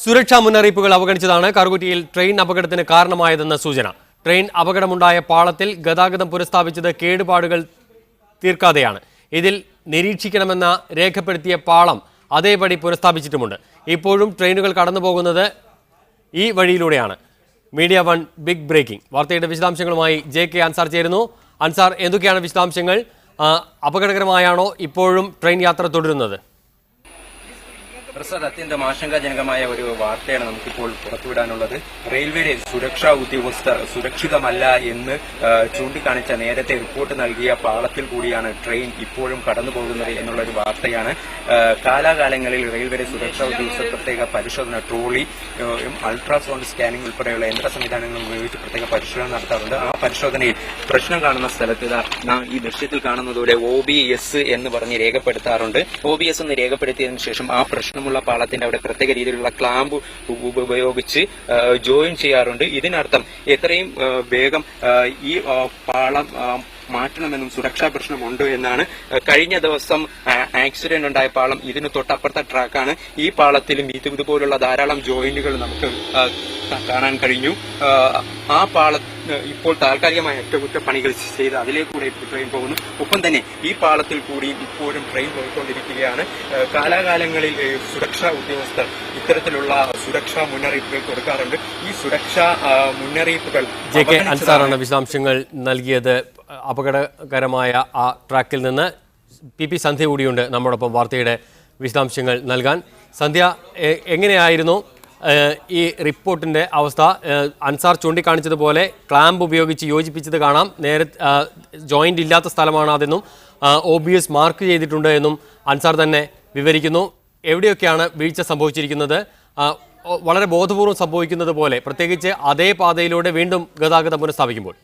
സുരക്ഷാ മുന്നറിയിപ്പുകൾ അവഗണിച്ചതാണ് കറുകുറ്റിയിൽ ട്രെയിൻ അപകടത്തിന് കാരണമായതെന്ന സൂചന. ട്രെയിൻ അപകടമുണ്ടായ പാളത്തിൽ ഗതാഗതം പുനഃസ്ഥാപിച്ചത് കേടുപാടുകൾ തീർക്കാതെയാണ്. ഇതിൽ നിരീക്ഷിക്കണമെന്ന രേഖപ്പെടുത്തിയ പാളം അതേപടി പുനഃസ്ഥാപിച്ചിട്ടുമുണ്ട്. ഇപ്പോഴും ട്രെയിനുകൾ കടന്നുപോകുന്നത് ഈ വഴിയിലൂടെയാണ്. മീഡിയ വൺ ബിഗ് ബ്രേക്കിംഗ് വാർത്തയുടെ വിശദാംശങ്ങളുമായി JK അൻസാർ ചേരുന്നു. അൻസാർ, എന്തൊക്കെയാണ് വിശദാംശങ്ങൾ? അപകടകരമായാണോ ഇപ്പോഴും ട്രെയിൻ യാത്ര തുടരുന്നത്? പ്രസാദ്, അത്യന്തം ആശങ്കാജനകമായ ഒരു വാർത്തയാണ് നമുക്കിപ്പോൾ പുറത്തുവിടാനുള്ളത്. റെയിൽവേയുടെ സുരക്ഷാ ഉദ്യോഗസ്ഥർ സുരക്ഷിതമല്ല എന്ന് ചൂണ്ടിക്കാണിച്ച നേരത്തെ റിപ്പോർട്ട് നൽകിയ പാളത്തിൽ കൂടിയാണ് ട്രെയിൻ ഇപ്പോഴും കടന്നുപോകുന്നത് എന്നുള്ള ഒരു വാർത്തയാണ്. കാലാകാലങ്ങളിൽ റെയിൽവേയുടെ സുരക്ഷാ ഉദ്യോഗസ്ഥർ പ്രത്യേക പരിശോധന, ട്രോളി, അൾട്രാസൗണ്ട് സ്കാനിംഗ് ഉൾപ്പെടെയുള്ള യന്ത്ര സംവിധാനങ്ങൾ ഉപയോഗിച്ച് പ്രത്യേക പരിശോധന നടത്താറുണ്ട്. ആ പരിശോധനയിൽ പ്രശ്നം കാണുന്ന സ്ഥലത്ത് നാം ഈ ദൃശ്യത്തിൽ കാണുന്നതോടെ OBS എന്ന് പറഞ്ഞ് രേഖപ്പെടുത്താറുണ്ട്. OBS എന്ന് രേഖപ്പെടുത്തിയതിനു ശേഷം ആ പ്രശ്നമുള്ള പാളത്തിന്റെ അവിടെ പ്രത്യേക രീതിയിലുള്ള ക്ലാമ്പ് ഉപയോഗിച്ച് ജോയിൻ ചെയ്യാറുണ്ട്. ഇതിനർത്ഥം എത്രയും വേഗം ഈ പാളം മാറ്റണമെന്നും സുരക്ഷാ പ്രശ്നമുണ്ട് എന്നാണ്. കഴിഞ്ഞ ദിവസം ആക്സിഡന്റ് ഉണ്ടായ പാളം ഇതിന് തൊട്ടപ്പുറത്തെ ട്രാക്കാണ്. ഈ പാളത്തിലും ഇതുപോലുള്ള ധാരാളം ജോയിന്റുകൾ നമുക്ക് കാണാൻ കഴിഞ്ഞു. ആ പാളം ഇപ്പോൾ താൽക്കാലികമായ അറ്റകുറ്റപ്പണികൾ ചെയ്ത് അതിലേക്കൂടെ ട്രെയിൻ പോകുന്നു. ഒപ്പം തന്നെ ഈ പാളത്തിൽ കൂടി ഇപ്പോഴും ട്രെയിൻ പോയിക്കൊണ്ടിരിക്കുകയാണ്. കാലാകാലങ്ങളിൽ സുരക്ഷാ ഉദ്യോഗസ്ഥർ ഇത്തരത്തിലുള്ള സുരക്ഷാ മുന്നറിയിപ്പുകൾ കൊടുക്കാറുണ്ട്. ഈ സുരക്ഷാ മുന്നറിയിപ്പുകൾ JK അൻസാറാണ് വിശദാംശങ്ങൾ നൽകിയത്. അപകടകരമായ ആ ട്രാക്കിൽ നിന്ന് PP സന്ധ്യ കൂടിയുണ്ട് നമ്മോടൊപ്പം വാർത്തയുടെ വിശദാംശങ്ങൾ നൽകാൻ. സന്ധ്യ, എങ്ങനെയായിരുന്നു ഈ റിപ്പോർട്ടിൻ്റെ അവസ്ഥ? അൻസാർ ചൂണ്ടിക്കാണിച്ചതുപോലെ ക്ലാമ്പ് ഉപയോഗിച്ച് യോജിപ്പിച്ചത് കാണാം. ജോയിൻ്റ് ഇല്ലാത്ത സ്ഥലമാണ് അതെന്നും OBS മാർക്ക് ചെയ്തിട്ടുണ്ട് എന്നും അൻസാർ തന്നെ വിവരിക്കുന്നു. എവിടെയൊക്കെയാണ് വീഴ്ച സംഭവിച്ചിരിക്കുന്നത്? വളരെ ബോധപൂർവം സംഭവിക്കുന്നത് പോലെ, പ്രത്യേകിച്ച് അതേ പാതയിലൂടെ വീണ്ടും ഗതാഗതം പുനഃസ്ഥാപിക്കുമ്പോൾ.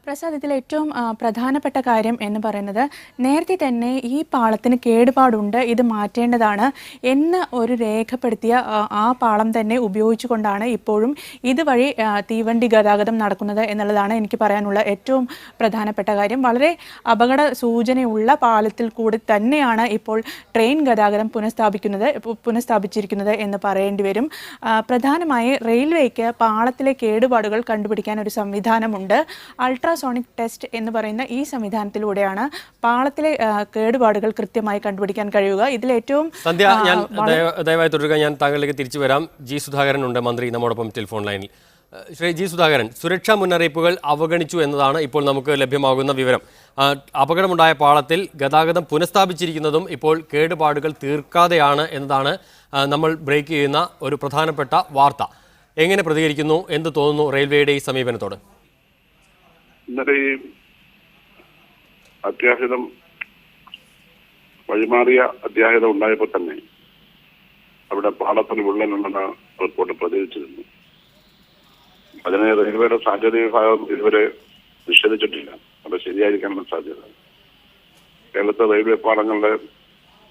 പ്രസാദ്, ഇതിൽ ഏറ്റവും പ്രധാനപ്പെട്ട കാര്യം എന്ന് പറയുന്നത് നേരത്തെ തന്നെ ഈ പാളത്തിന് കേടുപാടുണ്ട്, ഇത് മാറ്റേണ്ടതാണ് എന്ന് ഒരു രേഖപ്പെടുത്തിയ ആ പാളം തന്നെ ഉപയോഗിച്ചുകൊണ്ടാണ് ഇപ്പോഴും ഇതുവഴി തീവണ്ടി ഗതാഗതം നടക്കുന്നത് എന്നുള്ളതാണ് എനിക്ക് പറയാനുള്ള ഏറ്റവും പ്രധാനപ്പെട്ട കാര്യം. വളരെ അപകട സൂചനയുള്ള പാലത്തിൽ കൂടി തന്നെയാണ് ഇപ്പോൾ ട്രെയിൻ ഗതാഗതം പുനഃസ്ഥാപിച്ചിരിക്കുന്നത് എന്ന് പറയേണ്ടി വരും. പ്രധാനമായി റെയിൽവേക്ക് പാളത്തിലെ കേടുപാടുകൾ കണ്ടുപിടിക്കാൻ ഒരു സംവിധാനമുണ്ട്. അൾട്രാസോണിക് ടെസ്റ്റ് എന്ന് പറയുന്ന ഈ സംവിധാനത്തിലൂടെയാണ് പാളത്തിലെ കേടുപാടുകൾ കൃത്യമായി കണ്ടുപിടിക്കാൻ കഴിയുക. ഇതിലേറ്റവും സന്ധ്യ, ഞാൻ ദയവായി തുടരുക. ഞാൻ താങ്കളിലേക്ക് തിരിച്ചു വരാം. G. സുധാകരൻ ഉണ്ട്, മന്ത്രി, നമ്മോടൊപ്പം ടെലിഫോൺ ലൈനിൽ. ശ്രീ G. സുധാകരൻ, സുരക്ഷാ മുന്നറിയിപ്പുകൾ അവഗണിച്ചു എന്നതാണ് ഇപ്പോൾ നമുക്ക് ലഭ്യമാകുന്ന വിവരം. അപകടമുണ്ടായ പാളത്തിൽ ഗതാഗതം പുനഃസ്ഥാപിച്ചിരിക്കുന്നതും ഇപ്പോൾ കേടുപാടുകൾ തീർക്കാതെയാണ് എന്നതാണ് നമ്മൾ ബ്രേക്ക് ചെയ്യുന്ന ഒരു പ്രധാനപ്പെട്ട വാർത്ത. എങ്ങനെ പ്രതികരിക്കുന്നു? എന്ത് തോന്നുന്നു റെയിൽവേയുടെ ഈ സമീപനത്തോട്? ഇന്നലെ ഈ അത്യാഹിതം വഴിമാറിയ അത്യാഹിതം ഉണ്ടായപ്പോൾ തന്നെ അവിടെ പാളത്തിന് വിള്ളലുണ്ടെന്ന റിപ്പോർട്ട് പ്രചരിച്ചിരുന്നു. അതിനെ റെയിൽവേയുടെ സാങ്കേതിക വിഭാഗം ഇതുവരെ നിഷേധിച്ചിട്ടില്ല. അത് ശരിയായിരിക്കാനുള്ള സാധ്യത. കേരളത്തെ റെയിൽവേ പാളങ്ങളുടെ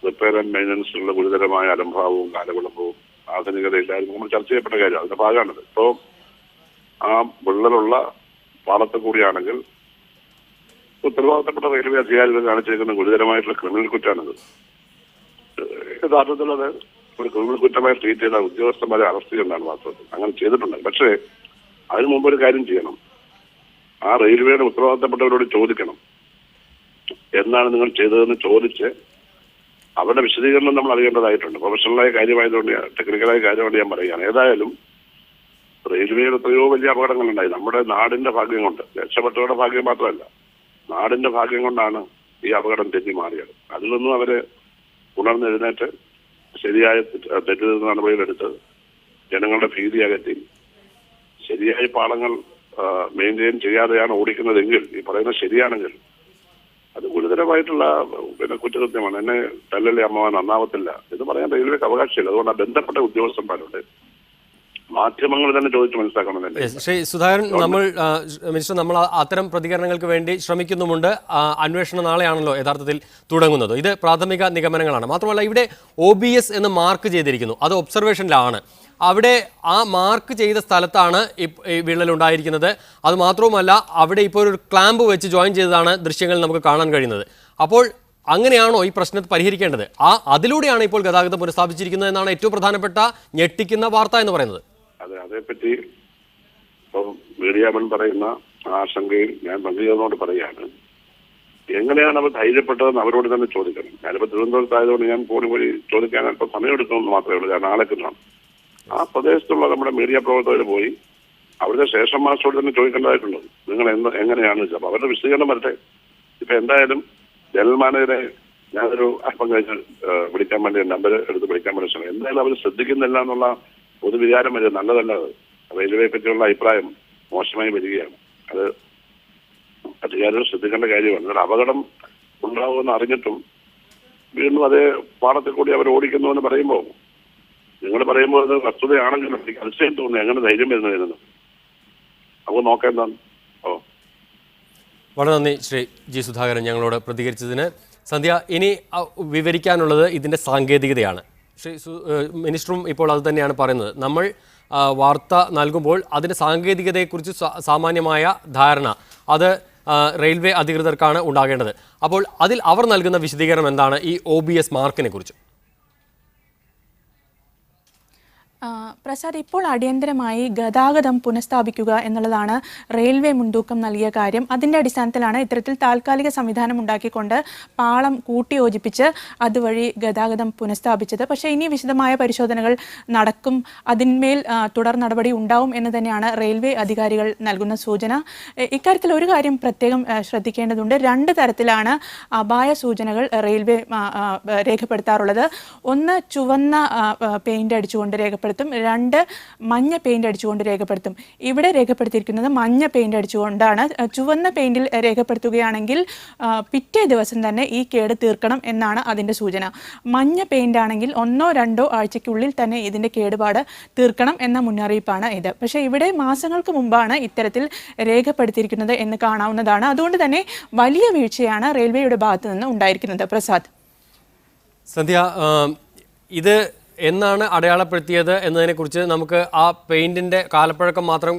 റിപ്പയർ ആൻഡ് മെയിൻ്റനൻസിലുള്ള ഗുരുതരമായ അലംഭാവവും കാലവിളമ്പവും ആധുനികതയില്ലായിരുന്നു നമ്മൾ ചർച്ച ചെയ്യപ്പെട്ട കാര്യം. അതിന്റെ ഭാഗമാണിത്. ഇപ്പോൾ ആ വിള്ളലുള്ള പാളത്തിൽ കൂടിയാണെങ്കിൽ ഉത്തരവാദിത്തപ്പെട്ട റെയിൽവേ അധികാരികൾ കാണിച്ചിരിക്കുന്ന ഗുരുതരമായിട്ടുള്ള ക്രിമിനൽ കുറ്റാണിത്. യഥാർത്ഥത്തിൽ അത് ഒരു ക്രിമിനൽ കുറ്റമായി ട്രീറ്റ് ചെയ്ത ഉദ്യോഗസ്ഥന്മാരെ അറസ്റ്റ് ചെയ്യുന്നതാണ് വാസ്തവത്തിൽ. അങ്ങനെ ചെയ്തിട്ടുണ്ട്. പക്ഷേ അതിനു മുമ്പ് ഒരു കാര്യം ചെയ്യണം. ആ റെയിൽവേയുടെ ഉത്തരവാദിത്തപ്പെട്ടവരോട് ചോദിക്കണം, എന്നാണ് നിങ്ങൾ ചെയ്തതെന്ന് ചോദിച്ച് അവരുടെ വിശദീകരണം നമ്മൾ അറിയേണ്ടതായിട്ടുണ്ട്. പ്രൊഫഷണലായ കാര്യമായതുകൊണ്ട്, ടെക്നിക്കലായ കാര്യമായിട്ട് ഞാൻ പറയുകയാണ്. ഏതായാലും റെയിൽവേയിൽ എത്രയോ വലിയ അപകടങ്ങളുണ്ടായി. നമ്മുടെ നാടിന്റെ ഭാഗ്യം കൊണ്ട്, രക്ഷപ്പെട്ടവരുടെ ഭാഗ്യം മാത്രമല്ല, നാടിന്റെ ഭാഗ്യം കൊണ്ടാണ് ഈ അപകടം തെറ്റി മാറിയത്. അതിൽ നിന്നും അവര് ഉണർന്നെഴുന്നേറ്റ് ശരിയായ തെറ്റിദ്ധാരണ നടപടികളെടുത്ത് ജനങ്ങളുടെ ഭീതി അകറ്റി ശരിയായ പാളങ്ങൾ മെയിൻറ്റെയിൻ ചെയ്യാതെയാണ് ഓടിക്കുന്നതെങ്കിൽ, ഈ പറയുന്നത് ശരിയാണെങ്കിൽ, അത് ഗുരുതരമായിട്ടുള്ള കുറ്റകൃത്യമാണ്. എന്നെ തല്ലല്ലേ അമ്മ നന്നാവത്തില്ല എന്ന് പറയാൻ റെയിൽവേക്ക് അവകാശമില്ല. അതുകൊണ്ട് ആ ബന്ധപ്പെട്ട ഉദ്യോഗസ്ഥന്മാരുണ്ട്, മാധ്യമങ്ങൾ തന്നെ ചോദിച്ച് മനസ്സിലാക്കണം. ശ്രീ സുധാകരൻ, നമ്മൾ അത്തരം പ്രതികരണങ്ങൾക്ക് വേണ്ടി ശ്രമിക്കുന്നുമുണ്ട്. അന്വേഷണം നാളെയാണല്ലോ യഥാർത്ഥത്തിൽ തുടങ്ങുന്നത്. ഇത് പ്രാഥമിക നിഗമനങ്ങളാണ്. മാത്രമല്ല, ഇവിടെ OBS എന്ന് മാർക്ക് ചെയ്തിരിക്കുന്നു, അത് ഒബ്സർവേഷനിലാണ്. അവിടെ ആ മാർക്ക് ചെയ്ത സ്ഥലത്താണ് ഈ വിള്ളലുണ്ടായിരിക്കുന്നത്. അതുമാത്രവുമല്ല, അവിടെ ഇപ്പോൾ ഒരു ക്ലാമ്പ് വെച്ച് ജോയിൻ ചെയ്തതാണ് ദൃശ്യങ്ങൾ നമുക്ക് കാണാൻ കഴിയുന്നത്. അപ്പോൾ അങ്ങനെയാണോ ഈ പ്രശ്നത്തെ പരിഹരിക്കേണ്ടത്? അതിലൂടെയാണ് ഇപ്പോൾ ഗതാഗതം പുനഃസ്ഥാപിച്ചിരിക്കുന്നത് എന്നാണ് ഏറ്റവും പ്രധാനപ്പെട്ട ഞെട്ടിക്കുന്ന വാർത്ത എന്ന് പറയുന്നത്. അതേപ്പറ്റി ഇപ്പം മീഡിയാമൻ പറയുന്ന ആശങ്കയിൽ ഞാൻ മന്ത്രിയോട് പറയാണ്, എങ്ങനെയാണ് അവർ ധൈര്യപ്പെട്ടതെന്ന് അവരോട് തന്നെ ചോദിക്കണം. ഞാനിപ്പോൾ തിരുവനന്തപുരത്തായതുകൊണ്ട് ഞാൻ ഫോൺ വഴി ചോദിക്കാൻ അല്പം സമയമെടുക്കുമെന്ന് മാത്രമേ ഉള്ളൂ, ഞാൻ നാളെക്കുന്നാണ്. ആ പ്രദേശത്തുള്ള നമ്മുടെ മീഡിയ പ്രവർത്തകർ പോയി അവിടുത്തെ സ്റ്റേഷൻ മാസ്റ്ററോട് തന്നെ ചോദിക്കേണ്ടതായിട്ടുണ്ട്, നിങ്ങൾ എങ്ങനെയാണ് വെച്ചാൽ. അപ്പോൾ അവരുടെ വിശദീകരണം വരട്ടെ. ഇപ്പം എന്തായാലും ജനറൽ മാനേജറെ ഞാനൊരു അല്പം കഴിഞ്ഞ് വിളിക്കാൻ വേണ്ടി നമ്പർ എടുത്ത് വിളിക്കാൻ വേണ്ടി ശ്രമിക്കും. എന്തായാലും അവർ ശ്രദ്ധിക്കുന്നില്ല എന്നുള്ള പൊതുവികാരം വരെ നല്ലതല്ല. റെയിൽവേയെ പറ്റിയുള്ള അഭിപ്രായം മോശമായി വരികയാണ്. അത് അധികാരികൾ ശ്രദ്ധിക്കേണ്ട കാര്യമാണ്. ഒരു അപകടം ഉണ്ടാവുമെന്ന് അറിഞ്ഞിട്ടും വീണ്ടും അതേ പാടത്തിൽ കൂടി അവർ ഓടിക്കുന്നു എന്ന് പറയുമ്പോൾ, നിങ്ങൾ പറയുമ്പോൾ അത് വസ്തുതയാണെങ്കിലും എനിക്ക് അതിശയം തോന്നുന്നു. എങ്ങനെ ധൈര്യം വരുന്നതെന്ന് നമുക്ക് നോക്കാം എന്താണ്. വളരെ നന്ദി ശ്രീ ജി സുധാകരൻ ഞങ്ങളോട് പ്രതികരിച്ചതിന്. സന്ധ്യ, ഇനി വിവരിക്കാനുള്ളത് ഇതിൻ്റെ സാങ്കേതികതയാണ്. ശ്രീ മിനിസ്റ്ററും ഇപ്പോൾ അത് തന്നെയാണ് പറയുന്നത്. നമ്മൾ വാർത്ത നൽകുമ്പോൾ അതിൻ്റെ സാങ്കേതികതയെക്കുറിച്ച് സാമാന്യമായ ധാരണ അത് റെയിൽവേ അധികൃതർക്കാണ് ഉണ്ടാകേണ്ടത്. അപ്പോൾ അതിൽ അവർ നൽകുന്ന വിശദീകരണം എന്താണ് ഈ OBS മാർക്കിനെ കുറിച്ച്? പ്രസാദ്, ഇപ്പോൾ അടിയന്തരമായി ഗതാഗതം പുനഃസ്ഥാപിക്കുക എന്നുള്ളതാണ് റെയിൽവേ മുൻതൂക്കം നൽകിയ കാര്യം. അതിൻ്റെ അടിസ്ഥാനത്തിലാണ് ഇത്തരത്തിൽ താൽക്കാലിക സംവിധാനം ഉണ്ടാക്കിക്കൊണ്ട് പാളം കൂട്ടിയോജിപ്പിച്ച് അതുവഴി ഗതാഗതം പുനഃസ്ഥാപിച്ചത്. പക്ഷേ ഇനി വിശദമായ പരിശോധനകൾ നടക്കും, അതിന്മേൽ തുടർ നടപടി ഉണ്ടാവും എന്ന് തന്നെയാണ് റെയിൽവേ അധികാരികൾ നൽകുന്ന സൂചന. ഇക്കാര്യത്തിൽ ഒരു കാര്യം പ്രത്യേകം ശ്രദ്ധിക്കേണ്ടതുണ്ട്. 2 തരത്തിലാണ് അപായ സൂചനകൾ റെയിൽവേ രേഖപ്പെടുത്താറുള്ളത്. ഒന്ന് ചുവന്ന പെയിന്റ് അടിച്ചുകൊണ്ട് രേഖപ്പെടുത്തും, 2 മഞ്ഞ പെയിന്റ് അടിച്ചുകൊണ്ട് രേഖപ്പെടുത്തും. ഇവിടെ രേഖപ്പെടുത്തിയിരിക്കുന്നത് മഞ്ഞ പെയിന്റ് അടിച്ചുകൊണ്ടാണ്. ചുവന്ന പെയിന്റിൽ രേഖപ്പെടുത്തുകയാണെങ്കിൽ പിറ്റേ ദിവസം തന്നെ ഈ കേട് തീർക്കണം എന്നാണ് അതിൻ്റെ സൂചന. മഞ്ഞ പെയിന്റ് ആണെങ്കിൽ 1-2 ആഴ്ചയ്ക്കുള്ളിൽ തന്നെ ഇതിൻ്റെ കേടുപാട് തീർക്കണം എന്ന മുന്നറിയിപ്പാണ് ഇത്. പക്ഷേ ഇവിടെ മാസങ്ങൾക്ക് മുമ്പാണ് ഇത്തരത്തിൽ രേഖപ്പെടുത്തിയിരിക്കുന്നത് എന്ന് കാണാവുന്നതാണ്. അതുകൊണ്ട് തന്നെ വലിയ വീഴ്ചയാണ് റെയിൽവേയുടെ ഭാഗത്തു നിന്ന് ഉണ്ടായിരിക്കുന്നത്. പ്രസാദ്. സന്ധ്യ, ഇത് എന്നാണ് അടയാളപ്പെടുത്തിയത് എന്നതിനെക്കുറിച്ച് നമുക്ക് ആ പെയിൻറ്റിൻ്റെ കാലപ്പഴക്കം മാത്രം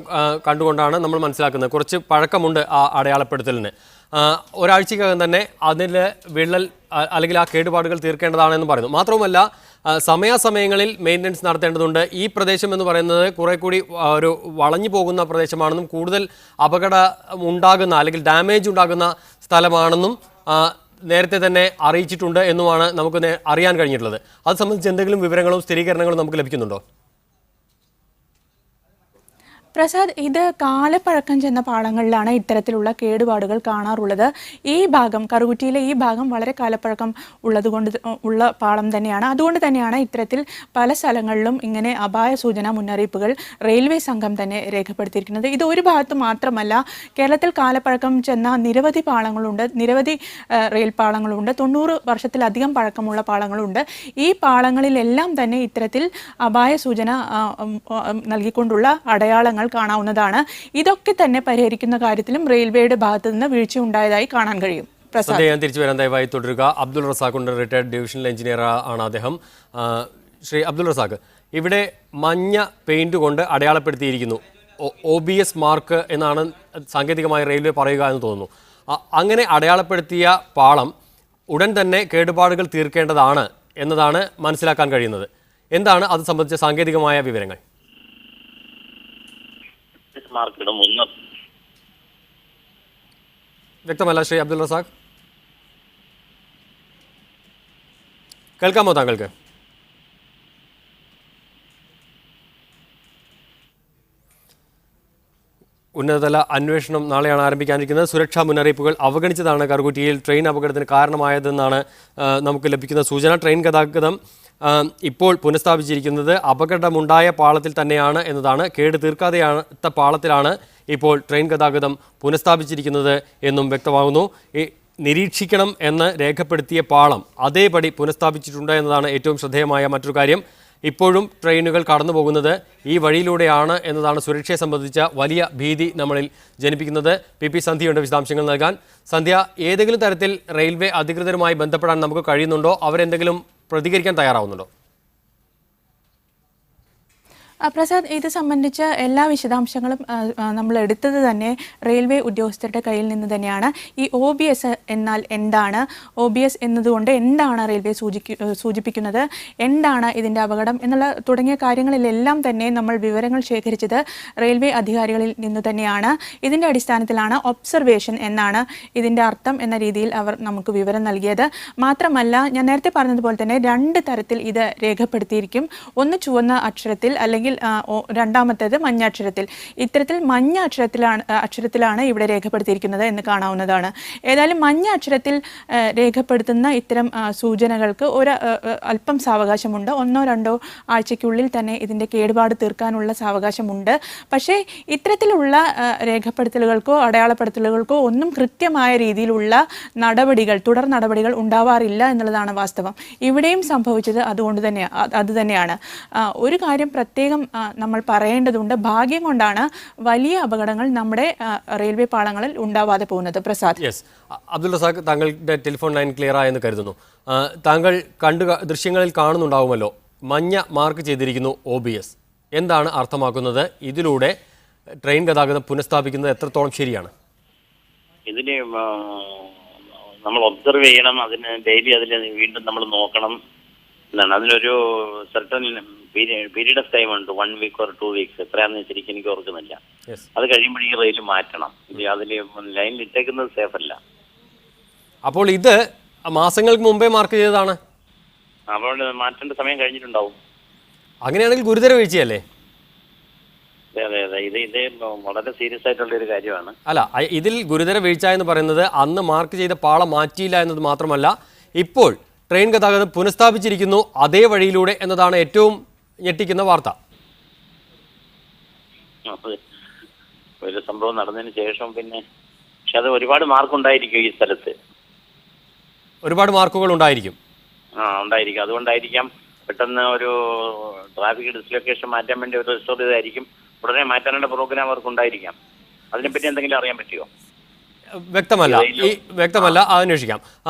കണ്ടുകൊണ്ടാണ് നമ്മൾ മനസ്സിലാക്കുന്നത്. കുറച്ച് പഴക്കമുണ്ട് ആ അടയാളപ്പെടുത്തലിന്. ഒരാഴ്ചക്കകം തന്നെ അതിൽ വിള്ളൽ അല്ലെങ്കിൽ ആ കേടുപാടുകൾ തീർക്കേണ്ടതാണെന്ന് പറയുന്നു. മാത്രവുമല്ല, സമയാസമയങ്ങളിൽ മെയിൻ്റനൻസ് നടത്തേണ്ടതുണ്ട്. ഈ പ്രദേശം എന്ന് പറയുന്നത് കുറെ കൂടി ഒരു വളഞ്ഞു പോകുന്ന പ്രദേശമാണെന്നും കൂടുതൽ അപകടം ഉണ്ടാകുന്ന അല്ലെങ്കിൽ ഡാമേജ് ഉണ്ടാകുന്ന സ്ഥലമാണെന്നും നേരത്തെ തന്നെ അറിയിച്ചിട്ടുണ്ട് എന്നുമാണ് നമുക്ക് അറിയാൻ കഴിഞ്ഞിട്ടുള്ളത്. അത് സംബന്ധിച്ച് എന്തെങ്കിലും വിവരങ്ങളും സ്ഥിരീകരണങ്ങളും നമുക്ക് ലഭിക്കുന്നുണ്ടോ? പ്രസാദ്, ഇത് കാലപ്പഴക്കം ചെന്ന പാളങ്ങളിലാണ് ഇത്തരത്തിലുള്ള കേടുപാടുകൾ കാണാറുള്ളത്. ഈ ഭാഗം, കറുകുറ്റിയിലെ ഈ ഭാഗം വളരെ കാലപ്പഴക്കം ഉള്ള പാളം തന്നെയാണ്. അതുകൊണ്ട് തന്നെയാണ് ഇത്തരത്തിൽ പല സ്ഥലങ്ങളിലും ഇങ്ങനെ അപായ സൂചന മുന്നറിയിപ്പുകൾ റെയിൽവേ സംഘം തന്നെ രേഖപ്പെടുത്തിയിരിക്കുന്നത്. ഇത് ഒരു ഭാഗത്ത് മാത്രമല്ല, കേരളത്തിൽ കാലപ്പഴക്കം ചെന്ന നിരവധി പാളങ്ങളുണ്ട്, നിരവധി റെയിൽ പാളങ്ങളുണ്ട്, 90 വർഷത്തിലധികം പഴക്കമുള്ള പാളങ്ങളുണ്ട്. ഈ പാളങ്ങളിലെല്ലാം തന്നെ ഇത്തരത്തിൽ അപായ സൂചന നൽകിക്കൊണ്ടുള്ള അടയാളങ്ങൾ കാണാവുന്നതാണ്. ഇതൊക്കെ തന്നെ പരിഹരിക്കുന്ന കാര്യത്തിലും റെയിൽവേയുടെ ഭാഗത്തു നിന്ന് വീഴ്ച ഉണ്ടായതായി കാണാൻ കഴിയും. ഞാൻ തിരിച്ചു വരാൻ ദയവായി തുടരുക. അബ്ദുൾ റസാഖുണ്ട്, റിട്ടയർഡ് ഡിവിഷണൽ എഞ്ചിനീയർ ആണ് അദ്ദേഹം. ശ്രീ അബ്ദുൾ റസാഖ്, ഇവിടെ മഞ്ഞ പെയിന്റ് കൊണ്ട് അടയാളപ്പെടുത്തിയിരിക്കുന്നു, OBS മാർക്ക് എന്നാണ് സാങ്കേതികമായി റെയിൽവേ പറയുക എന്ന് തോന്നുന്നു. അങ്ങനെ അടയാളപ്പെടുത്തിയ പാളം ഉടൻ തന്നെ കേടുപാടുകൾ തീർക്കേണ്ടതാണ് എന്നതാണ് മനസ്സിലാക്കാൻ കഴിയുന്നത്. എന്താണ് അത് സംബന്ധിച്ച സാങ്കേതികമായ വിവരങ്ങൾ? വ്യക്തമല്ല ശ്രീ അബ്ദുൾ റസാഖ്, കേൾക്കാമോ താങ്കൾക്ക്? ഉന്നതതല അന്വേഷണം നാളെയാണ് ആരംഭിക്കാനിരിക്കുന്നത്. സുരക്ഷാ മുന്നറിയിപ്പുകൾ അവഗണിച്ചതാണ് കറുകുറ്റിയിൽ ട്രെയിൻ അപകടത്തിന് കാരണമായതെന്നാണ് നമുക്ക് ലഭിക്കുന്ന സൂചന. ട്രെയിൻ ഗതാഗതം ഇപ്പോൾ പുനഃസ്ഥാപിച്ചിരിക്കുന്നത് അപകടമുണ്ടായ പാളത്തിൽ തന്നെയാണ് എന്നതാണ്. കേട് തീർക്കാതെയാത്ത പാളത്തിലാണ് ഇപ്പോൾ ട്രെയിൻ ഗതാഗതം പുനഃസ്ഥാപിച്ചിരിക്കുന്നത് എന്നും വ്യക്തമാകുന്നു. നിരീക്ഷിക്കണം എന്ന് രേഖപ്പെടുത്തിയ പാളം അതേപടി പുനഃസ്ഥാപിച്ചിട്ടുണ്ട് എന്നതാണ് ഏറ്റവും ശ്രദ്ധേയമായ മറ്റൊരു കാര്യം. ഇപ്പോഴും ട്രെയിനുകൾ കടന്നു പോകുന്നത് ഈ വഴിയിലൂടെയാണ് എന്നതാണ് സുരക്ഷയെ സംബന്ധിച്ച വലിയ ഭീതി നമ്മളിൽ ജനിപ്പിക്കുന്നത്. PP സന്ധ്യയുണ്ട് വിശദാംശങ്ങൾ നൽകാൻ. സന്ധ്യ, ഏതെങ്കിലും തരത്തിൽ റെയിൽവേ അധികൃതരുമായി ബന്ധപ്പെടാൻ നമുക്ക് കഴിയുന്നുണ്ടോ? അവരെന്തെങ്കിലും പ്രതികരിക്കാൻ തയ്യാറാവുന്നുണ്ടോ? പ്രസാദ്, ഇത് സംബന്ധിച്ച് എല്ലാ വിശദാംശങ്ങളും നമ്മൾ എടുത്തത് തന്നെ റെയിൽവേ ഉദ്യോഗസ്ഥരുടെ കയ്യിൽ നിന്ന് തന്നെയാണ്. ഈ OBS എന്നാൽ എന്താണ്, OBS എന്നതുകൊണ്ട് എന്താണ് റെയിൽവേ സൂചിപ്പിക്കുന്നത്, എന്താണ് ഇതിൻ്റെ അപകടം എന്നുള്ള തുടങ്ങിയ കാര്യങ്ങളിലെല്ലാം തന്നെ നമ്മൾ വിവരങ്ങൾ ശേഖരിച്ചത് റെയിൽവേ അധികാരികളിൽ നിന്ന് തന്നെയാണ്. ഇതിൻ്റെ അടിസ്ഥാനത്തിലാണ് ഒബ്സർവേഷൻ എന്നാണ് ഇതിൻ്റെ അർത്ഥം എന്ന രീതിയിൽ അവർ നമുക്ക് വിവരം നൽകിയത്. മാത്രമല്ല, ഞാൻ നേരത്തെ പറഞ്ഞതുപോലെ തന്നെ 2 തരത്തിൽ ഇത് രേഖപ്പെടുത്തിയിരിക്കും. ഒന്ന് ചുവന്ന അക്ഷരത്തിൽ, അല്ലെങ്കിൽ രണ്ടാമത്തേത് മഞ്ഞ അക്ഷരത്തിൽ. ഇത്തരത്തിൽ മഞ്ഞ അക്ഷരത്തിലാണ് ഇവിടെ രേഖപ്പെടുത്തിയിരിക്കുന്നത് എന്ന് കാണാവുന്നതാണ്. ഏതായാലും മഞ്ഞ അക്ഷരത്തിൽ രേഖപ്പെടുത്തുന്ന ഇത്തരം സൂചനകൾക്ക് അല്പം സാവകാശമുണ്ട്. 1-2 ആഴ്ചയ്ക്കുള്ളിൽ തന്നെ ഇതിൻ്റെ കേടുപാട് തീർക്കാനുള്ള സാവകാശമുണ്ട്. പക്ഷേ ഇത്തരത്തിലുള്ള രേഖപ്പെടുത്തലുകൾക്കോ അടയാളപ്പെടുത്തലുകൾക്കോ ഒന്നും കൃത്യമായ രീതിയിലുള്ള തുടർ നടപടികൾ ഉണ്ടാവാറില്ല എന്നുള്ളതാണ് വാസ്തവം. ഇവിടെയും സംഭവിച്ചത് അതുതന്നെയാണ്. ഒരു കാര്യം പ്രത്യേകം നമ്മൾ പറയേണ്ടതുണ്ട്. ഭാഗ്യം കൊണ്ടാണ് വലിയ അപകടങ്ങൾ നമ്മുടെ റെയിൽവേ പാളങ്ങളിൽ ഉണ്ടാവാതെ പോകുന്നത്. പ്രസാദ്. യെസ്, അബ്ദുൾ റസാഖ്, താങ്കളുടെ ടെലിഫോൺ ലൈൻ ക്ലിയർ ആയെന്ന് കരുതുന്നു. താങ്കൾ ദൃശ്യങ്ങളിൽ കാണുന്നുണ്ടാവുമല്ലോ, മഞ്ഞ മാർക്ക് ചെയ്തിരിക്കുന്നു OBS. എന്താണ് അർത്ഥമാക്കുന്നത്? ഇതിലൂടെ ട്രെയിൻ ഗതാഗതം പുനഃസ്ഥാപിക്കുന്നത് എത്രത്തോളം ശരിയാണ്? ഇതിന് നമ്മൾ ഒബ്സർവ് ചെയ്യണം, അതിന് ഡെയിലി അതിൽ വീണ്ടും നമ്മൾ നോക്കണം എന്നാണ്. അതിനൊരു സർട്ടൻ പീരീഡ് ഓഫ് ടൈം ഉണ്ട്, 1 week or 2 weeks, എത്രയാണെന്ന് ശരിക്കും എനിക്ക് ഓർക്കുന്നില്ല. അത് കഴിയുമ്പോൾ ഈ റെയിൽ മാറ്റണം. അതിൽ ലൈനിൽ ഇട്ടേക്കുന്നത് സേഫ് അല്ല. അപ്പോൾ ഇത് മാസങ്ങൾക്ക് മുമ്പേ മാർക്ക് ചെയ്തതാണ്. അപ്പോൾ മാറ്റേണ്ട സമയം കഴിഞ്ഞിട്ടുണ്ടാവും. അങ്ങനെയാണെങ്കിൽ ഗുരുതര വീഴ്ചയല്ലേ? അതെ, ഇത് വളരെ സീരിയസ് ആയിട്ടുള്ള ഒരു കാര്യമാണ്. അല്ല, ഇതിൽ ഗുരുതര വീഴ്ച എന്ന് പറയുന്നത് അന്ന് മാർക്ക് ചെയ്ത പാളം മാറ്റിയില്ല എന്നത് മാത്രമല്ല, ഇപ്പോൾ ട്രെയിൻ ഗതാഗതം പുനഃസ്ഥാപിച്ചിരിക്കുന്നു അതേ വഴിയിലൂടെ എന്നതാണ് ഏറ്റവും ഞെട്ടിക്കുന്ന വാർത്ത. ഒരു സംഭവം നടന്നതിന് ശേഷം പക്ഷെ അത് ഒരുപാട് മാർക്ക് ഉണ്ടായിരിക്കും ഈ സ്ഥലത്ത്. ഒരുപാട് മാർക്കുകൾ ഉണ്ടായിരിക്കും. ഉണ്ടായിരിക്കും. അതുകൊണ്ടായിരിക്കാം പെട്ടെന്ന് ഒരു ട്രാഫിക് ഡിസ്ലൊക്കേഷൻ മാറ്റാൻ വേണ്ടി ഒരു റിസ്റ്റോർ ചെയ്തായിരിക്കും. ഉടനെ മാറ്റാനുള്ള പ്രോഗ്രാം അവർക്ക് ഉണ്ടായിരിക്കാം. അതിനെപ്പറ്റി എന്തെങ്കിലും അറിയാൻ പറ്റുമോ? വ്യക്തമല്ല, അന്വേഷിക്കാം.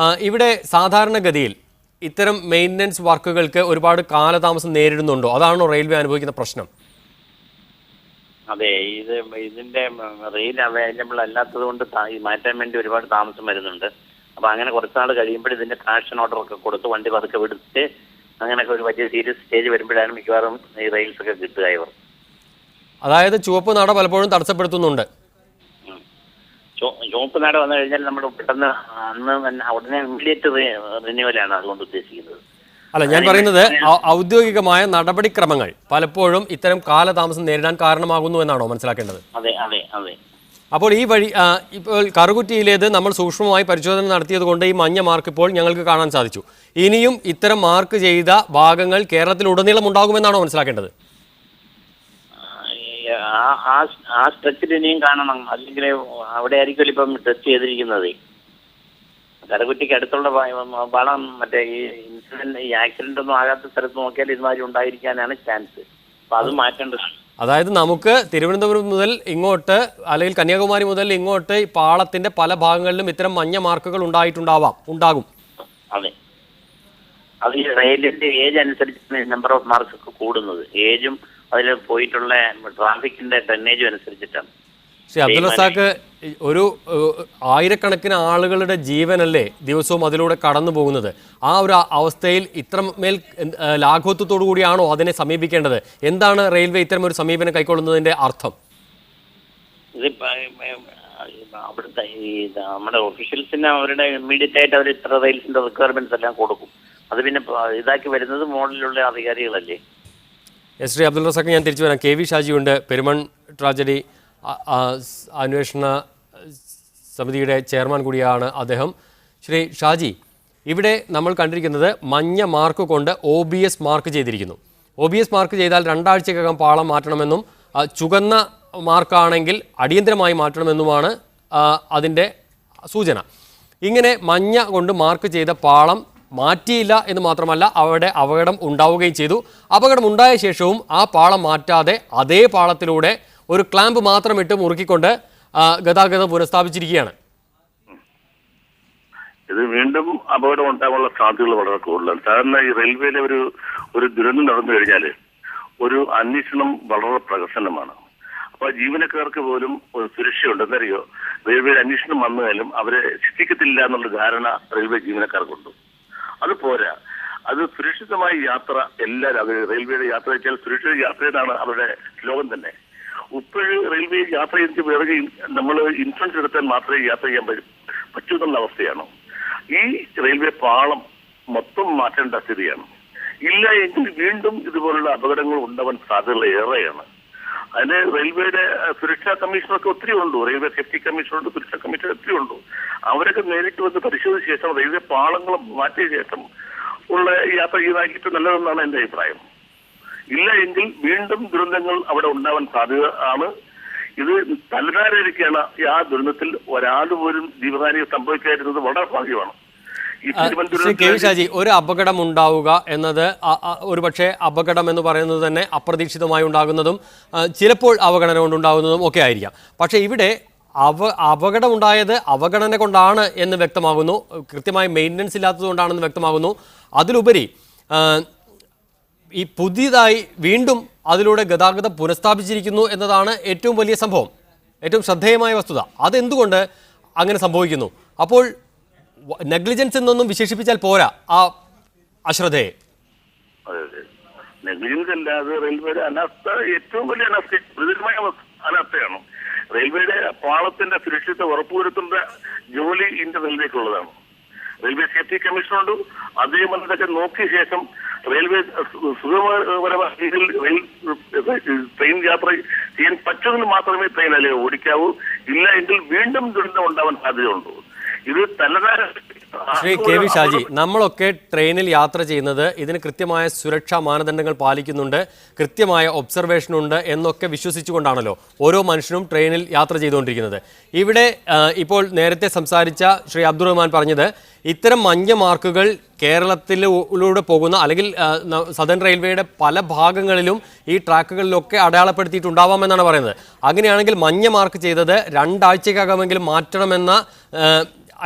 ഇവിടെ സാധാരണഗതിയിൽ ഇത്തരം മെയിൻ്റനൻസ് വർക്കുകൾക്ക് ഒരുപാട് കാലതാമസം നേരിടുന്നുണ്ടോ? അതാണോ റെയിൽവേ അനുഭവിക്കുന്ന പ്രശ്നം? അതെ, ഇതിന്റെ റെയിൽ അവൈലബിൾ അല്ലാത്തത് കൊണ്ട് മാറ്റാൻ വേണ്ടി ഒരുപാട് താമസം വരുന്നുണ്ട്. അപ്പൊ അങ്ങനെ കുറച്ചുനാൾ കഴിയുമ്പോൾ ഇതിന്റെ ട്രാൻഷൻ ഓർഡർ ഒക്കെ കൊടുത്ത് വണ്ടി പതുക്കെ വിടുത്ത് അങ്ങനെയൊക്കെ ഒരു വലിയ സീരിയസ് സ്റ്റേജ് വരുമ്പോഴാണ് മിക്കവാറും ഈ റെയിൽസ് ഒക്കെ കിട്ടുക. ഇവർ അതായത് ചുവപ്പ് നാട പലപ്പോഴും തടസ്സപ്പെടുത്തുന്നുണ്ട്. ചുവപ്പ് നാട വന്നു കഴിഞ്ഞാൽ നമ്മൾ പെട്ടെന്ന് അന്ന് തന്നെ ഉടനെ ഇമ്മീഡിയറ്റ് റിന്യൂവലാണ് അതുകൊണ്ട് ഉദ്ദേശിക്കുന്നത്. അല്ല, ഞാൻ പറയുന്നത് ഔദ്യോഗികമായ നടപടിക്രമങ്ങൾ പലപ്പോഴും ഇത്തരം കാലതാമസം നേരിടാൻ കാരണമാകുന്നു എന്നാണോ മനസ്സിലാക്കേണ്ടത്? അതെ അതെ അതെ. അപ്പോൾ ഈ വഴി ഇപ്പോൾ കറുകുറ്റിയിലേത് നമ്മൾ സൂക്ഷ്മമായി പരിശോധന നടത്തിയത് കൊണ്ട് ഈ മഞ്ഞ മാർക്ക് ഇപ്പോൾ ഞങ്ങൾക്ക് കാണാൻ സാധിച്ചു. ഇനിയും ഇത്തരം മാർക്ക് ചെയ്ത ഭാഗങ്ങൾ കേരളത്തിലുടനീളം ഉണ്ടാകുമെന്നാണോ മനസ്സിലാക്കേണ്ടത്? ആ സ്ട്രെച്ചിൽ ഇനിയും കാണണം, അല്ലെങ്കിൽ അവിടെ ആയിരിക്കും ഇപ്പം ടെസ്റ്റ് ചെയ്തിരിക്കുന്നത്. കറുകുറ്റിക്ക് അടുത്തുള്ള പാളം മറ്റേ ഈ ആക്സിഡന്റ് ഒന്നും ആകാത്ത സ്ഥലത്ത് നോക്കിയാൽ ഇതുമാതിരി ഉണ്ടായിരിക്കാനാണ് ചാൻസ്. അപ്പൊ അത് മാറ്റേണ്ടതാണ്. അതായത് നമുക്ക് തിരുവനന്തപുരം മുതൽ ഇങ്ങോട്ട് അല്ലെങ്കിൽ കന്യാകുമാരി മുതൽ ഇങ്ങോട്ട് ഈ പാളത്തിന്റെ പല ഭാഗങ്ങളിലും ഇത്തരം മഞ്ഞ മാർക്കുകൾ ഉണ്ടാകും. അതെ, അത് ഈ റെയിലിന്റെ ഏജ് അനുസരിച്ച് നമ്പർ ഓഫ് മാർക്സ് ഒക്കെ കൂടുന്നത്. ഏജും അതിൽ പോയിട്ടുള്ള ട്രാഫിക്കിന്റെ ടന്നേജും അനുസരിച്ചിട്ടാണ്. ശ്രീ അബ്ദുൾ റസാഖ്, ഒരു ആയിരക്കണക്കിന് ആളുകളുടെ ജീവനല്ലേ ദിവസവും അതിലൂടെ കടന്നു പോകുന്നത്. ആ ഒരു അവസ്ഥയിൽ ഇത്രമേൽ ലാഘവത്വത്തോടു കൂടിയാണോ അതിനെ സമീപിക്കേണ്ടത്? എന്താണ് റെയിൽവേ ഇത്തരം ഒരു സമീപനം കൈക്കൊള്ളുന്നതിന്റെ അർത്ഥം? അവിടുത്തെ നമ്മുടെ ഒഫീഷ്യൽസിന് അവരുടെ ഇമ്മീഡിയറ്റ് ആയിട്ട് അവർ ഇത്ര റെയിൽസിന്റെ റിക്വയർമെന്റ്സ് എല്ലാം കൊടുക്കും. അത് പിന്നെ ഇതാക്കി വരുന്നത് മോഡലിലുള്ള അധികാരികളല്ലേ. ശ്രീ അബ്ദുൾ റസാഖ്, ഞാൻ തിരിച്ചു വരാം. KV ഷാജിയുണ്ട്, പെരുമൺ ട്രാജഡി അന്വേഷണ സമിതിയുടെ ചെയർമാൻ കൂടിയാണ് അദ്ദേഹം. ശ്രീ ഷാജി, ഇവിടെ നമ്മൾ കണ്ടിരിക്കുന്നത് മഞ്ഞ മാർക്ക് കൊണ്ട് OBS മാർക്ക് ചെയ്തിരിക്കുന്നു. OBS മാർക്ക് ചെയ്താൽ 2 ആഴ്ചക്കകം പാളം മാറ്റണമെന്നും ചുവന്ന മാർക്കാണെങ്കിൽ അടിയന്തരമായി മാറ്റണമെന്നുമാണ് അതിൻ്റെ സൂചന. ഇങ്ങനെ മഞ്ഞ കൊണ്ട് മാർക്ക് ചെയ്ത പാളം മാറ്റിയില്ല എന്ന് മാത്രമല്ല, അവിടെ അപകടം ഉണ്ടാവുകയും ചെയ്തു. അപകടം ഉണ്ടായ ശേഷവും ആ പാളം മാറ്റാതെ അതേ പാളത്തിലൂടെ ഒരു ക്ലാമ്പ് മാത്രം ഇട്ട് മുറുക്കിക്കൊണ്ട് ഗതാഗതം പുനഃസ്ഥാപിച്ചിരിക്കുകയാണ്. ഇത് വീണ്ടും അപകടം ഉണ്ടാകാനുള്ള സാധ്യതകൾ വളരെ കൂടുതലാണ്. സാധാരണ ഈ റെയിൽവേയിലെ ഒരു ദുരന്തം നടന്നു കഴിഞ്ഞാൽ ഒരു അന്വേഷണം വളരെ പ്രഹസനമാണ്. അപ്പൊ ജീവനക്കാർക്ക് പോലും ഒരു സുരക്ഷയുണ്ട്. എന്നറിയോ, റെയിൽവേയുടെ അന്വേഷണം വന്നാലും അവരെ ശിക്ഷിക്കത്തില്ല എന്നുള്ള ധാരണ റെയിൽവേ ജീവനക്കാർക്കുണ്ട്. അത് പോരാ, അത് സുരക്ഷിതമായ യാത്ര എല്ലാവരും, അത് റെയിൽവേയുടെ യാത്ര വെച്ചാൽ സുരക്ഷിത യാത്രയെന്നാണ് അവരുടെ സ്ലോഗൻ തന്നെ. ഇപ്പോഴും റെയിൽവേ യാത്ര ചെയ്തിട്ട് വേറെ നമ്മൾ ഇൻഷുറൻസ് എടുത്താൽ മാത്രമേ യാത്ര ചെയ്യാൻ പറ്റൂ എന്നുള്ള അവസ്ഥയാണ്. ഈ റെയിൽവേ പാളം മൊത്തം മാറ്റേണ്ട സ്ഥിതിയാണ്. ഇല്ല എങ്കിൽ വീണ്ടും ഇതുപോലുള്ള അപകടങ്ങൾ ഉണ്ടാവാൻ സാധ്യതകൾ ഏറെയാണ്. അതിന് റെയിൽവേയുടെ സുരക്ഷാ കമ്മീഷനൊക്കെ ഒത്തിരി ഉണ്ട്, റെയിൽവേ സേഫ്റ്റി കമ്മീഷനുണ്ട്, സുരക്ഷാ കമ്മീഷൻ ഒത്തിരി ഉണ്ട്. അവരൊക്കെ നേരിട്ട് വന്ന് പരിശോധിച്ച ശേഷം റെയിൽവേ പാളങ്ങൾ മാറ്റിയ ശേഷം ഉള്ള യാത്ര ചെയ്താക്കിയിട്ട് നല്ലതെന്നാണ് എന്റെ അഭിപ്രായം. ഇല്ല എങ്കിൽ വീണ്ടും ദുരന്തങ്ങൾ അവിടെ ഉണ്ടാവാൻ സാധ്യത ആണ്. ഇത് തലനാരിക്കാണ് ആ ദുരന്തത്തിൽ ഒരാൾ പോലും ജീവഹാനി സംഭവിക്കാതിരുന്നത് വളരെ ഭാഗ്യമാണ്. ശ്രീ കെ വി ഷാജി, ഒരു അപകടം ഉണ്ടാവുക എന്നത് ഒരുപക്ഷെ അപകടം എന്ന് പറയുന്നത് തന്നെ അപ്രതീക്ഷിതമായി ഉണ്ടാകുന്നതും ചിലപ്പോൾ അവഗണന കൊണ്ടുണ്ടാകുന്നതും ഒക്കെ ആയിരിക്കാം. പക്ഷേ ഇവിടെ അപകടമുണ്ടായത് അവഗണന കൊണ്ടാണ് എന്ന് വ്യക്തമാകുന്നു, കൃത്യമായി മെയിൻ്റനൻസ് ഇല്ലാത്തത് കൊണ്ടാണെന്ന് വ്യക്തമാകുന്നു. അതിലുപരി ഈ പുതിയതായി വീണ്ടും അതിലൂടെ ഗതാഗതം പുനഃസ്ഥാപിച്ചിരിക്കുന്നു എന്നതാണ് ഏറ്റവും വലിയ സംഭവം, ഏറ്റവും ശ്രദ്ധേയമായ വസ്തുത. അതെന്തുകൊണ്ട് അങ്ങനെ സംഭവിക്കുന്നു? അപ്പോൾ നെഗ്ലിജൻസ് എന്നൊന്നും വിശേഷിപ്പിച്ചാൽ പോരാ ആ അശ്രദ്ധയെ. നെഗ്ലിജൻസ് അല്ലാതെ റെയിൽവേയുടെ അനാസ്ഥ ഏറ്റവും വലിയ അനാസ്ഥ, ഗുരുതരമായ അനാസ്ഥയാണ്. റെയിൽവേയുടെ പാളത്തിന്റെ സുരക്ഷിത ഉറപ്പുവരുത്തേണ്ട ജോലി ഇന്ത്യ റെയിൽവേക്കുള്ളതാണ്. റെയിൽവേ സേഫ്റ്റി കമ്മീഷനുണ്ട്, അതേപോലെ തന്നെ നോക്കിയ ശേഷം റെയിൽവേ സുഗമപരമായ രീതിയിൽ ട്രെയിൻ യാത്ര ചെയ്യാൻ പറ്റുമെങ്കിൽ മാത്രമേ ട്രെയിൻ അല്ലെങ്കിൽ ഓടിക്കാവൂ. ഇല്ല എങ്കിൽ വീണ്ടും ദുരന്തം ഉണ്ടാവാൻ സാധ്യതയുണ്ട്. ഇത് ശ്രീ കെ വി ഷാജി, നമ്മളൊക്കെ ട്രെയിനിൽ യാത്ര ചെയ്യുന്നത് ഇതിന് കൃത്യമായ സുരക്ഷാ മാനദണ്ഡങ്ങൾ പാലിക്കുന്നുണ്ട്, കൃത്യമായ ഒബ്സർവേഷൻ ഉണ്ട് എന്നൊക്കെ വിശ്വസിച്ചുകൊണ്ടാണല്ലോ ഓരോ മനുഷ്യനും ട്രെയിനിൽ യാത്ര ചെയ്തുകൊണ്ടിരിക്കുന്നത്. ഇവിടെ ഇപ്പോൾ നേരത്തെ സംസാരിച്ച ശ്രീ അബ്ദുറഹ്മാൻ പറഞ്ഞത് ഇത്തരം മഞ്ഞ മാർക്കുകൾ കേരളത്തിലൂടെ പോകുന്ന അല്ലെങ്കിൽ സദൺ റെയിൽവേയുടെ പല ഭാഗങ്ങളിലും ഈ ട്രാക്കുകളിലൊക്കെ അടയാളപ്പെടുത്തിയിട്ടുണ്ടാവാമെന്നാണ് പറയുന്നത്. അങ്ങനെയാണെങ്കിൽ മഞ്ഞ മാർക്ക് ചെയ്തത് 2 ആഴ്ചക്കകമെങ്കിലും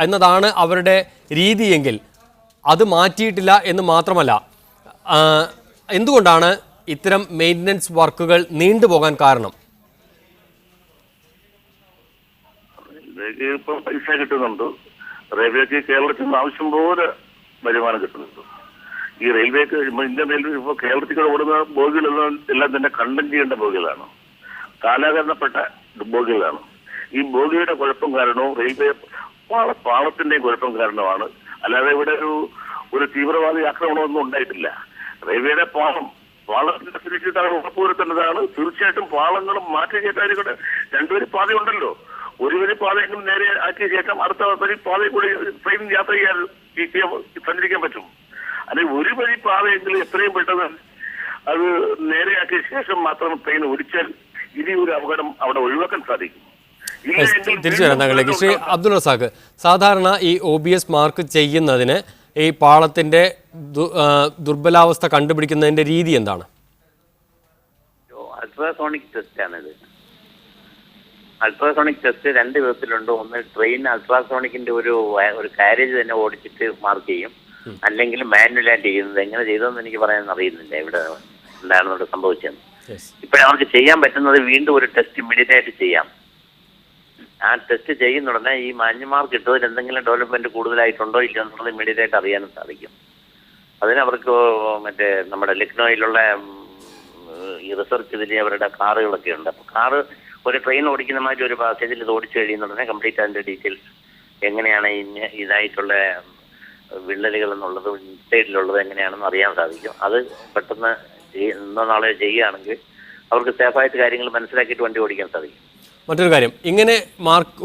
എന്നതാണ് അവരുടെ രീതിയെങ്കിൽ അത് മാറ്റിയിട്ടില്ല എന്ന് മാത്രമല്ല, എന്തുകൊണ്ടാണ് ഇത്തരം മെയിൻ്റനൻസ് വർക്കുകൾ നീണ്ടുപോകാൻ കാരണം? ഇപ്പം പൈസ കിട്ടുന്നുണ്ട്, റെയിൽവേക്ക് കേരളത്തിൽ ആവശ്യം പോലെ വരുമാനം കിട്ടുന്നുണ്ട്. ഈ റെയിൽവേക്ക് ഇന്ത്യൻ റെയിൽവേ ഇപ്പോൾ കേരളത്തിൽ ഓടുന്ന ബോഗികളെല്ലാം എല്ലാം തന്നെ കണ്ടന്റ് ചെയ്യേണ്ട ബോഗികളാണ്, കാലാകരണപ്പെട്ട ബോഗികളാണ്. ഈ ബോഗിയുടെ കുഴപ്പം കാരണവും റെയിൽവേ പാളത്തിന്റെയും കുഴപ്പം കാരണമാണ്. അല്ലാതെ ഇവിടെ ഒരു തീവ്രവാദി ആക്രമണമൊന്നും ഉണ്ടായിട്ടില്ല. റെയിൽവേയുടെ പാളത്തിന്റെ സുരക്ഷിതമാണ് ഉറപ്പുവരുത്തേണ്ടതാണ്. തീർച്ചയായിട്ടും പാളങ്ങളും മാറ്റി കയറ്റാനും രണ്ടുപേരി പാതയുണ്ടല്ലോ, ഒരു വരി പാതയെങ്കിലും നേരെ ആക്കിയ ശേഷം അടുത്ത വരി പാതയിൽ കൂടി ട്രെയിൻ യാത്ര സഞ്ചരിക്കാൻ പറ്റും. അല്ലെങ്കിൽ ഒരു വരി പാതയെങ്കിലും എത്രയും പെട്ടെന്ന് അത് നേരെയാക്കിയ ശേഷം മാത്രം ട്രെയിൻ ഓടിച്ചാൽ ഇനി ഒരു അപകടം അവിടെ ഒഴിവാക്കാൻ സാധിക്കും. തിരിച്ചു വരാം താങ്കളിലേക്ക്. ശ്രീ അബ്ദുൾ റസാഖ്, സാധാരണ ഈ OBS മാർക്ക് ചെയ്യുന്നതിന് ഈ പാളത്തിന്റെ ദുർബലാവസ്ഥ കണ്ടുപിടിക്കുന്നതിന്റെ രീതി എന്താണ്? അൾട്രാസോണിക് ടെസ്റ്റ് ആണിത്. Ultrasonic test 2 വിധത്തിലുണ്ട്. ഒന്ന് ട്രെയിൻ അൾട്രാസോണിക്കിന്റെ ഒരു കാരേജ് തന്നെ ഓടിച്ചിട്ട് മാർക്ക് ചെയ്യും, അല്ലെങ്കിൽ മാനുവലായിട്ട് ചെയ്യുന്നത്. എങ്ങനെ ചെയ്തതെന്ന് എനിക്ക് പറയാൻ അറിയുന്നില്ല ഇവിടെ എന്താണ് ഇവിടെ സംഭവിച്ചത്. ഇപ്പോഴവർക്ക് ചെയ്യാൻ പറ്റുന്നത് വീണ്ടും ഒരു ടെസ്റ്റ് ഇമ്മീഡിയറ്റ് ആയിട്ട് ചെയ്യാം. ആ ടെസ്റ്റ് ചെയ്യുന്ന ഉടനെ ഈ മഞ്ഞ മാർക്ക് ഇട്ടതിൽ എന്തെങ്കിലും ഡെവലപ്മെന്റ് കൂടുതലായിട്ടുണ്ടോ ഇല്ലയോ എന്നുള്ളത് ഇമ്മീഡിയറ്റ് ആയിട്ട് അറിയാനും സാധിക്കും. അതിന് അവർക്ക് മറ്റേ നമ്മുടെ ലക്നോയിലുള്ള ഈ റിസർച്ച് ഇതിൽ അവരുടെ കാറുകളൊക്കെ ഉണ്ട്. അപ്പോൾ കാറ് ഒരു ട്രെയിൻ ഓടിക്കുന്ന മാതിരി ഒരു പാസേജിൽ ഇത് ഓടിച്ചു കഴിയുന്ന ഉടനെ കംപ്ലീറ്റ് അതിൻ്റെ ഡീറ്റെയിൽസ് എങ്ങനെയാണ് ഇതായിട്ടുള്ള വിള്ളലുകൾ എന്നുള്ളത് ഇൻസൈഡിലുള്ളത് എങ്ങനെയാണെന്ന് അറിയാൻ സാധിക്കും. അത് പെട്ടെന്ന് ഇന്നോ നാളെ ചെയ്യുകയാണെങ്കിൽ അവർക്ക് സേഫായിട്ട് കാര്യങ്ങൾ മനസ്സിലാക്കിയിട്ട് വണ്ടി ഓടിക്കാൻ സാധിക്കും. മറ്റൊരു കാര്യം, ഇങ്ങനെ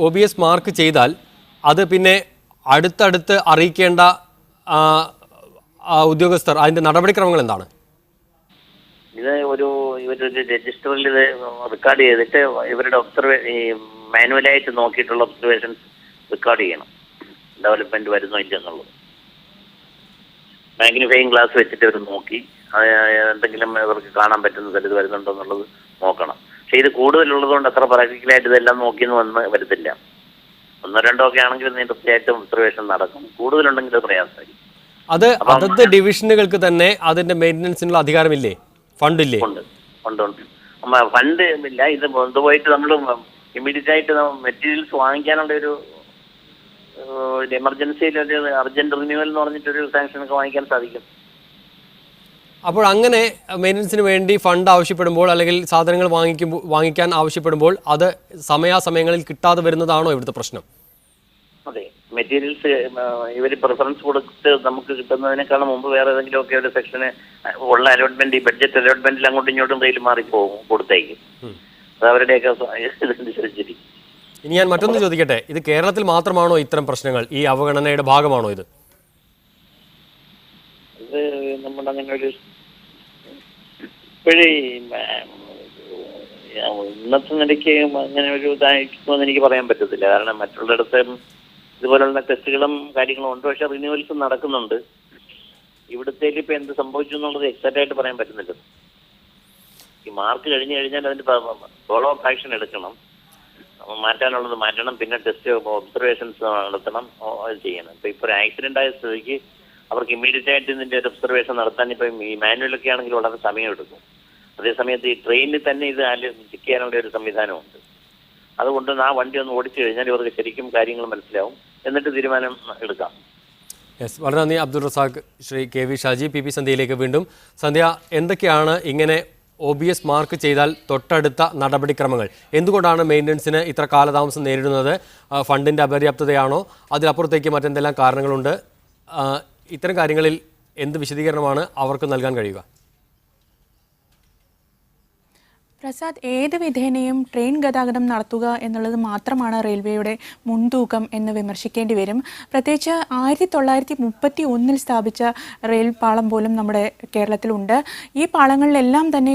OBS മാർക്ക് ചെയ്താൽ അത് പിന്നെ അടുത്തടുത്ത് അറിയിക്കേണ്ട ഉദ്യോഗസ്ഥർ അതിന്റെ നടപടിക്രമങ്ങൾ എന്താണ്? ഇത് ഇവരൊരു രജിസ്റ്ററിൽ ഇത് റെക്കോർഡ് ചെയ്തിട്ട് ഇവരുടെ മാനുവലായിട്ട് നോക്കിയിട്ടുള്ള ഒബ്സർവേഷൻസ് റെക്കോർഡ് ചെയ്യണം, ഡെവലപ്മെന്റ് വരുന്നോ ഇല്ലെന്നുള്ളത്. മാഗ്നിഫൈയിങ് ഗ്ലാസ് വെച്ചിട്ട് ഇവർ നോക്കി എന്തെങ്കിലും ഇവർക്ക് കാണാൻ പറ്റുന്ന സ്ഥലത്ത് വരുന്നുണ്ടോ എന്നുള്ളത് നോക്കണം. പക്ഷെ ഇത് കൂടുതലുള്ളതുകൊണ്ട് അത്ര പ്രാക്ടിക്കലായിട്ട് ഇതെല്ലാം നോക്കിയെന്ന് വരത്തില്ല. 1-2 ഒക്കെ ആണെങ്കിൽ തീർച്ചയായിട്ടും ഒബ്സർവേഷൻ നടക്കും. കൂടുതലുണ്ടെങ്കിൽ അത് പ്രയാസമായിരിക്കും. അതത് ഡിവിഷനുകൾക്ക് തന്നെ അതിന്റെ മെയിൻ്റനൻസിനുള്ള അധികാരമില്ലേ? ഫണ്ടില്ലേ? ഉണ്ട്. ഫണ്ട് ഇല്ല. ഇത് കൊണ്ടുപോയിട്ട് നമ്മൾ ഇമ്മീഡിയറ്റ് ആയിട്ട് മെറ്റീരിയൽസ് വാങ്ങിക്കാനുള്ള ഒരു എമർജൻസിയിൽ ഒരു അർജന്റ് റിന്യൂവൽ എന്ന് പറഞ്ഞിട്ടൊരു സാങ്ഷനൊക്കെ വാങ്ങിക്കാൻ സാധിക്കും. അപ്പോൾ അങ്ങനെ മെയിൻ്റനൻസിന് വേണ്ടി ഫണ്ട് ആവശ്യപ്പെടുമ്പോൾ അല്ലെങ്കിൽ സാധനങ്ങൾ വാങ്ങിക്കാൻ ആവശ്യപ്പെടുമ്പോൾ അത് സമയാസമയങ്ങളിൽ കിട്ടാതെ വരുന്നതാണോ ഇവിടുത്തെ പ്രശ്നം? അതെ, മെറ്റീരിയൽസ് ഇവർ പ്രിഫറൻസ് കൊടുത്ത് നമുക്ക് കിട്ടുന്നതിനേക്കാളും മുമ്പ് വേറെ ഏതെങ്കിലുമൊക്കെ ഒരു സെക്ഷന് ഉള്ള അലോട്ട്മെന്റ്, ഈ ബഡ്ജറ്റ് അലോട്ട്മെന്റിൽ അങ്ങോട്ടും ഇങ്ങോട്ടും കയ്യിൽ മാറിപ്പോകും, കൊടുത്തേക്കും. അത് അവരുടെയൊക്കെ ഇതനുസരിച്ചിരിക്കും. ഇനി ഞാൻ മറ്റൊന്ന് ചോദിക്കട്ടെ, ഇത് കേരളത്തിൽ മാത്രമാണോ ഇത്തരം പ്രശ്നങ്ങൾ? ഈ അവഗണനയുടെ ഭാഗമാണോ ഇത്? ഇത് നമ്മുടെ അങ്ങനെ ഒരു ഇപ്പോഴേ ഇന്നത്തെ നിലയ്ക്ക് അങ്ങനെ ഒരു ഇതായിരിക്കുമെന്ന് എനിക്ക് പറയാൻ പറ്റത്തില്ല. കാരണം മറ്റുള്ളിടത്ത് ഇതുപോലുള്ള ടെസ്റ്റുകളും കാര്യങ്ങളും ഉണ്ട്, പക്ഷെ റിന്യൂവൽസും നടക്കുന്നുണ്ട്. ഇവിടുത്തേക്ക് ഇപ്പൊ എന്ത് സംഭവിച്ചു എന്നുള്ളത് എക്സാക്റ്റ് ആയിട്ട് പറയാൻ പറ്റുന്നില്ല. ഈ മാർക്ക് കഴിഞ്ഞു കഴിഞ്ഞാൽ അതിന്റെ ഫോളോ അപ്പ് ആക്ഷൻ എടുക്കണം, മാറ്റാനുള്ളത് മാറ്റണം, പിന്നെ ടെസ്റ്റ് ഒബ്സർവേഷൻസ് നടത്തണം, അത് ചെയ്യണം. ഇപ്പൊ ഒരു ആക്സിഡന്റ് ആയ സ്ഥിതിക്ക് അവർക്ക് ഇമ്മീഡിയറ്റ് ആയിട്ട് ഇതിന്റെ ഒരു ഒബ്സർവേഷൻ നടത്താൻ ഇപ്പം ഈ മാനുവലൊക്കെ ആണെങ്കിൽ വളരെ സമയം എടുക്കും. അതേസമയത്ത് ഈ ട്രെയിനിൽ തന്നെ ഇത് ചെക്ക് ചെയ്യാനുള്ള ഒരു സംവിധാനമുണ്ട്. അതുകൊണ്ട് ആ വണ്ടി ഒന്ന് ഓടിച്ചു കഴിഞ്ഞാൽ ഇവർക്ക് ശരിക്കും കാര്യങ്ങൾ മനസ്സിലാവും, എന്നിട്ട് തീരുമാനം എടുക്കാം. യെസ്, വളരെ നന്ദി Abdul Razak. Shri K V Shaji, P സന്ധ്യയിലേക്ക് വീണ്ടും. സന്ധ്യ, എന്തൊക്കെയാണ് ഇങ്ങനെ OBS മാർക്ക് ചെയ്താൽ തൊട്ടടുത്ത നടപടിക്രമങ്ങൾ? എന്തുകൊണ്ടാണ് മെയിൻ്റനൻസിന് ഇത്ര കാലതാമസം നേരിടുന്നത്? ഫണ്ടിൻ്റെ അപര്യാപ്തതയാണോ? അതിലപ്പുറത്തേക്ക് മറ്റെന്തെല്ലാം കാരണങ്ങളുണ്ട്? ഇത്തരം കാര്യങ്ങളിൽ എന്ത് വിശദീകരണമാണ് അവർക്ക് നൽകാൻ കഴിയുക? പ്രസാദ്, ഏത് വിധേനയും ട്രെയിൻ ഗതാഗതം നടത്തുക എന്നുള്ളത് മാത്രമാണ് റെയിൽവേയുടെ മുൻതൂക്കം എന്ന് വിമർശിക്കേണ്ടി വരും. പ്രത്യേകിച്ച് 1931 സ്ഥാപിച്ച റെയിൽ പാളം പോലും നമ്മുടെ കേരളത്തിലുണ്ട്. ഈ പാളങ്ങളിലെല്ലാം തന്നെ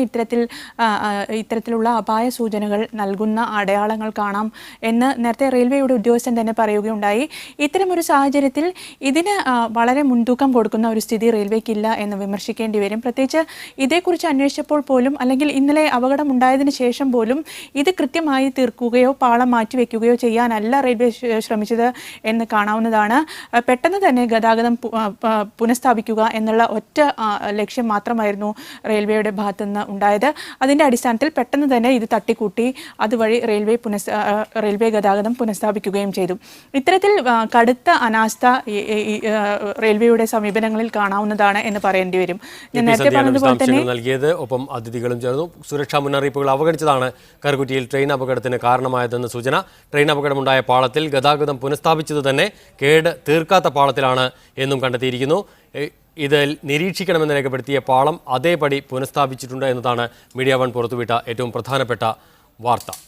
ഇത്തരത്തിലുള്ള അപായ സൂചനകൾ നൽകുന്ന അടയാളങ്ങൾ കാണാം എന്ന് നേരത്തെ റെയിൽവേയുടെ ഉദ്യോഗസ്ഥൻ തന്നെ പറയുകയുണ്ടായി. ഇത്തരമൊരു സാഹചര്യത്തിൽ ഇതിന് വളരെ മുൻതൂക്കം കൊടുക്കുന്ന ഒരു സ്ഥിതി റെയിൽവേക്കില്ല എന്ന് വിമർശിക്കേണ്ടി വരും. പ്രത്യേകിച്ച് ഇതേക്കുറിച്ച് അന്വേഷിച്ചപ്പോൾ പോലും, അല്ലെങ്കിൽ ഇന്നലെ അപകടം ഉണ്ടായതിനു ശേഷം പോലും ഇത് കൃത്യമായി തീർക്കുകയോ പാളം മാറ്റിവെക്കുകയോ ചെയ്യാനല്ല റെയിൽവേ ശ്രമിച്ചത് എന്ന് കാണാവുന്നതാണ്. പെട്ടെന്ന് തന്നെ ഗതാഗതം പുനഃസ്ഥാപിക്കുക എന്നുള്ള ഒറ്റ ലക്ഷ്യം മാത്രമായിരുന്നു റെയിൽവേയുടെ ഭാഗത്തുനിന്ന് ഉണ്ടായത്. അതിൻ്റെ അടിസ്ഥാനത്തിൽ പെട്ടെന്ന് തന്നെ ഇത് തട്ടിക്കൂട്ടി അതുവഴി റെയിൽവേ ഗതാഗതം പുനഃസ്ഥാപിക്കുകയും ചെയ്തു. ഇത്തരത്തിൽ കടുത്ത അനാസ്ഥ റെയിൽവേയുടെ സമീപനങ്ങളിൽ കാണാവുന്നതാണ് എന്ന് പറയേണ്ടി വരും. ഞാൻ നേരത്തെ പറഞ്ഞതുപോലെ തന്നെ നൽകിയത്, ഒപ്പം അതിഥികളും ചേർന്നു. സുരക്ഷാ മുന്നറിയിപ്പുകൾ അവഗണിച്ചതാണ് കറുകുറ്റിയിൽ ട്രെയിൻ അപകടത്തിന് കാരണമായതെന്ന് സൂചന. ട്രെയിൻ അപകടമുണ്ടായ പാളത്തിൽ ഗതാഗതം പുനഃസ്ഥാപിച്ചത് തന്നെ കേട് തീർക്കാത്ത പാളത്തിലാണ് എന്നും കണ്ടെത്തിയിരിക്കുന്നു. ഇതിൽ നിരീക്ഷിക്കണമെന്ന് രേഖപ്പെടുത്തിയ പാളം അതേപടി പുനഃസ്ഥാപിച്ചിട്ടുണ്ട് എന്നതാണ് മീഡിയ 1 പുറത്തുവിട്ട ഏറ്റവും പ്രധാനപ്പെട്ട വാർത്ത.